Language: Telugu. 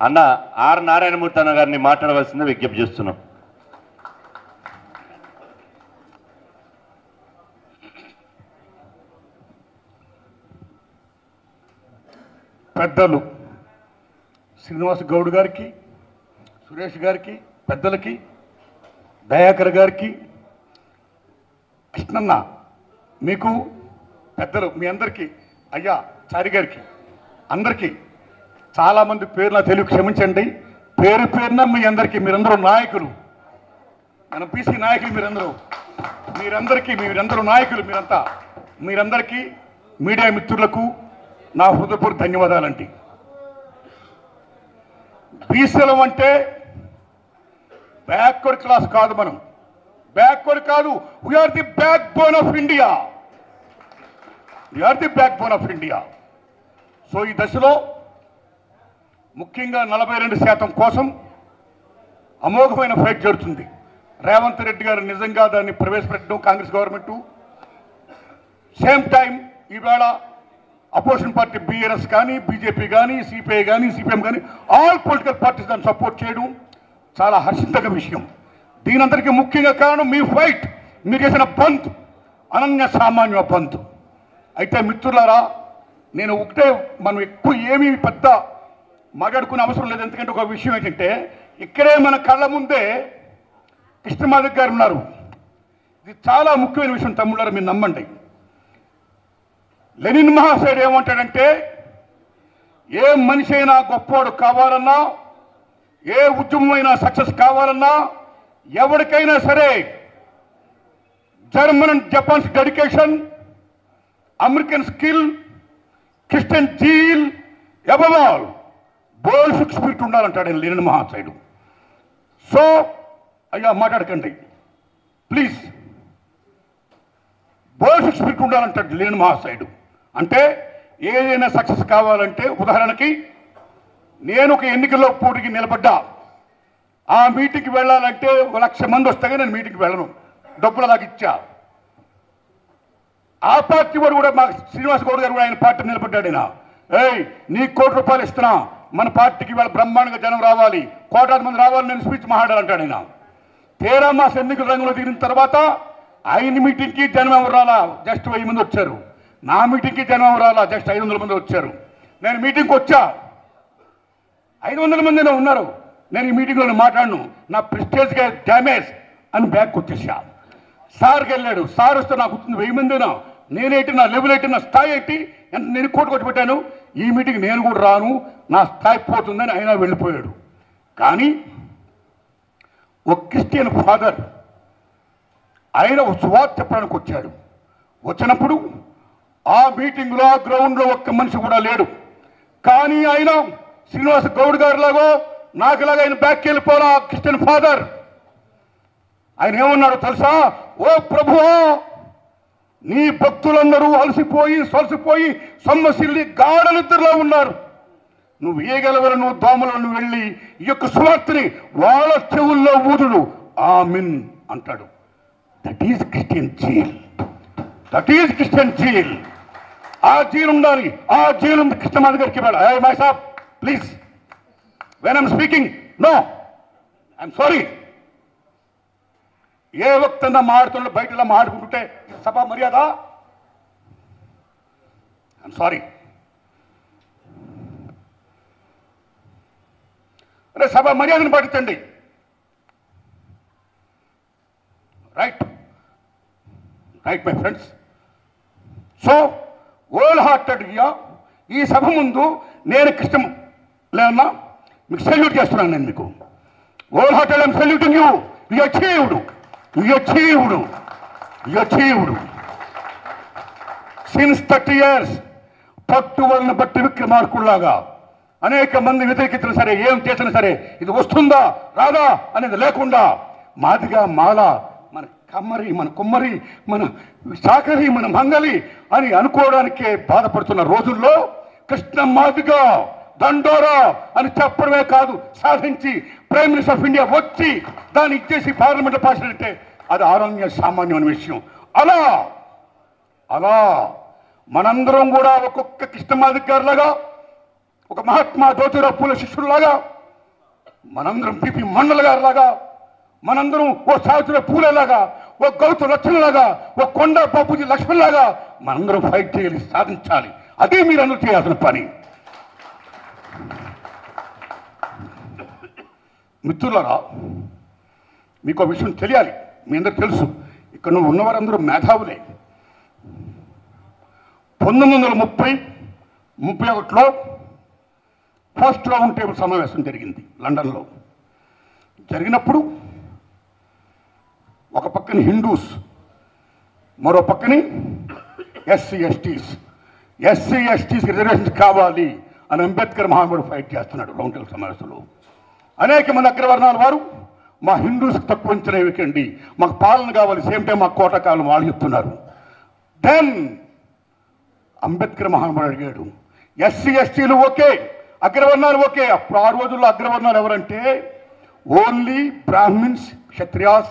అన్న ఆర్ నారాయణమూర్తి అన్న గారిని మాట్లాడవలసిందే విజ్ఞప్తి చేస్తున్నాం. పెద్దలు శ్రీనివాస్ గౌడ్ గారికి, సురేష్ గారికి, పెద్దలకి, దయాకర్ గారికి, కృష్ణన్న మీకు పెద్దలు మీ అందరికీ, అయ్యా చారి గారికి, అందరికీ చాలామంది పేరు నా తెలుగు క్షమించండి. పేరు పేరున మీ అందరికీ, మీరందరూ నాయకులు, మన బీసీ నాయకులు, మీరందరూ నాయకులు, మీరందరికీ మీడియా మిత్రులకు నా హృదయపూర్వక ధన్యవాదాలండి. బీసీలం అంటే బ్యాక్వర్డ్ క్లాస్ కాదు, మనం బ్యాక్వర్డ్ కాదు, we are the backbone of India, we are the backbone of India. So ఈ దశలో ముఖ్యంగా 42% కోసం అమోఘమైన ఫైట్ జరుగుతుంది. రేవంత్ రెడ్డి గారు నిజంగా దాన్ని ప్రవేశపెట్టడం కాంగ్రెస్ గవర్నమెంట్, సేమ్ టైం ఈవేళ అపోజిషన్ పార్టీ బీఆర్ఎస్ కానీ, బీజేపీ కానీ, సిపిఐ కానీ, సిపిఎం కానీ, ఆల్ పొలిటికల్ పార్టీస్ దాన్ని సపోర్ట్ చేయడం చాలా హర్షించదగ్గ విషయం. దీనందరికీ ముఖ్యంగా కారణం మీ ఫైట్, మీరు చేసిన బంద్ అనన్య సామాన్య బంద్. అయితే మిత్రులారా, నేను ఒకటే, మనం ఎక్కువ ఏమీ పెద్ద మాట్లాడుకునే అవసరం లేదు. ఎందుకంటే ఒక విషయం ఏంటంటే, ఇక్కడే మన కళ్ళ ముందే కృష్ణమాధవ్ గారు ఉన్నారు. ఇది చాలా ముఖ్యమైన విషయం తమ్ముళ్ళారా, మీరు నమ్మండి. లెనిన్ మహాశయుడు ఏమంటాడంటే, ఏ మనిషి అయినా గొప్పవాడు కావాలన్నా, ఏ ఉద్యమమైనా సక్సెస్ కావాలన్నా, ఎవరికైనా సరే German and Japan's dedication, American skill, Christian zeal, above all Bolshevik spirit ఉండాలంటాడు లెనిన్ మహాశయుడు. సో అయ్యా మాట్లాడకండి ప్లీజ్, బోల్షిక్ స్పిరిట్ ఉండాలంటాడు లెనిన్ మహాశయుడు. అంటే ఏదైనా సక్సెస్ కావాలంటే, ఉదాహరణకి నేను ఒక ఎన్నికల్లో పోటీకి నిలబడ్డా, ఆ మీటింగ్కి వెళ్ళాలంటే 1,00,000 మంది వస్తాగా నేను మీటింగ్కి వెళ్ళను, డబ్బులు అలాగ ఇచ్చా. ఆ పార్టీ వాడు కూడా, మా శ్రీనివాస్ గౌడ్ గారు కూడా ఆయన పార్టీ నిలబడ్డాడు. ఆయన నీ ₹1,00,00,000 ఇస్తున్నా, మన పార్టీకి వాళ్ళ బ్రహ్మాండంగా జనం రావాలి, 1,00,00,000 మంది రావాలి, నేను స్పీచ్ మాట్లాడాలంటాడు ఆయన. తీరా మాస ఎన్నికల రంగంలో దిగిన తర్వాత ఆయన మీటింగ్కి జనం ఎవరు రాలా, జస్ట్ 1000 మంది వచ్చారు. నా మీటింగ్కి జనం ఎవరు రాలా, జస్ట్ 500 మంది వచ్చారు. నేను మీటింగ్కి వచ్చా, 500 మందినే ఉన్నారు. నేను ఈ మీటింగ్లో మాట్లాడను, నా ప్రెస్టేజ్గా డ్యామేజ్ అని బ్యాక్ వచ్చేసా. సార్కి వెళ్ళాడు, సార్ వస్తే నాకు 1000 మందినా, నేనేంటి, నా లెవెల్ ఏంటి, నా స్థాయి ఏంటి, నేను కొట్టి పెట్టాను, ఈ మీటింగ్ నేను కూడా రాను, నా స్థాయి పోతుందని ఆయన వెళ్ళిపోయాడు. కానీ ఒక క్రిస్టియన్ ఫాదర్ ఆయన సువార్త చెప్పడానికి వచ్చాడు. వచ్చినప్పుడు ఆ మీటింగ్లో, ఆ గ్రౌండ్లో ఒక్క మనిషి కూడా లేడు. కానీ ఆయన శ్రీనివాస్ గౌడ్ గారు లాగో నాకులాగా ఆయన బ్యాక్కి వెళ్ళిపోలా. క్రిస్టియన్ ఫాదర్ ఆయన ఏమన్నాడు తెలుసా? ఓ ప్రభువా, నీ భక్తులందరూ అలసిపోయి సొలసిపోయి సొమ్మసిల్లి గాఢ నిద్రలో ఉన్నారు, నువ్వు ఏగలవలను దోమలను వెళ్ళి ఈ యొక్క సువార్తని వాళ్ళ చెవుల్లో ఊదుడు, ఆమెన్ అంటాడు. That is Christian zeal, that is Christian zeal. ఆ జీల్ ఉండాలి, ఆ జీల్ ఉంది కృష్ణమాధవ్ గారికి. మై సాబ్ please, when I'm speaking no, I'm sorry. ఏ వక్తన్నా మాడుతుండే బయట ఇలా మాడుకుంటుంటే సభ మర్యాద? I'm sorry. అరే సభ మర్యాదను పాటించండి. Right right my friends. So whole హార్టెడ్గా ఈ సభ ముందు నేను కృష్ణ లేదన్నా మీకు సెల్యూట్ చేస్తున్నాను. నేను మీకు whole hearted I'm saluting you. You achieved, you achieved, you achieved. Since 30 years పట్టు వలన బట్టి విక్రమార్కుల్లాగా అనేక మంది వ్యతిరేకించినా సరే, ఏం చేసినా సరే, ఇది వస్తుందా రాదా అనేది లేకుండా మాదిగా మాల, మన కమ్మరి, మన కుమ్మరి, మన శాకరి, మన మంగలి అని అనుకోవడానికే బాధపడుతున్న రోజుల్లో కృష్ణ మాదిగా దండోరా అని చెప్పడమే కాదు, సాధించి ప్రైమ్ మినిస్టర్ ఆఫ్ ఇండియా వచ్చి దాన్ని ఇచ్చేసి పార్లమెంట్లో పాస్ అంటే అది ఆరోగ్య సామాన్యమైన విషయం. అలా అలా మనందరం కూడా ఒక్కొక్క కృష్ణమాధవ్ గారిలాగా ఒక మహాత్మా జ్యోతిరావు పూలే శిష్యుల్లాగా, మనందరం పిపి మండల్ గారు లాగా, మనందరం ఓ సావిత్రిబాయి పూలేలాగా, ఓ గౌతు లక్ష్మణ్లాగా, ఓ కొండ బాపూజీ లక్ష్మణ్లాగా మనందరం ఫైట్ చేయాలి, సాధించాలి. అదే మీరు అందరూ చేయాల్సిన పని. మిత్రులారా, మీకు విషయం తెలియాలి. మీ అందరూ తెలుసు, ఇక్కడ నువ్వు ఉన్నవారందరూ మేధావులే. 1930-31లో ఫస్ట్ రౌండ్ టేబుల్ సమావేశం జరిగింది లండన్లో. జరిగినప్పుడు ఒక పక్కన హిందూస్, మరో పక్కని ఎస్సీ ఎస్టీస్ రిజర్వేషన్స్ కావాలి అని అంబేద్కర్ మహానుభావుడు ఫైట్ చేస్తున్నాడు రౌండ్ టేబుల్ సమావేశంలో. అనేక మంది అగ్రవర్ణాల వారు మా హిందూస్కి తక్కువ అంచనా వేయకండి, మాకు పాలన కావాలి, సేమ్ టైం మాకు కోట కాలం వాళ్ళు చెప్తున్నారు. దెన్ అంబేద్కర్ మహానుభావుడు అడిగాడు, ఎస్సీ ఎస్టీలు ఓకే, అగ్రవర్ణాలు ఓకే. అప్పుడు ఆ రోజుల్లో అగ్రవర్ణాలు ఎవరంటే ఓన్లీ బ్రాహ్మిన్స్, క్షత్రియాస్,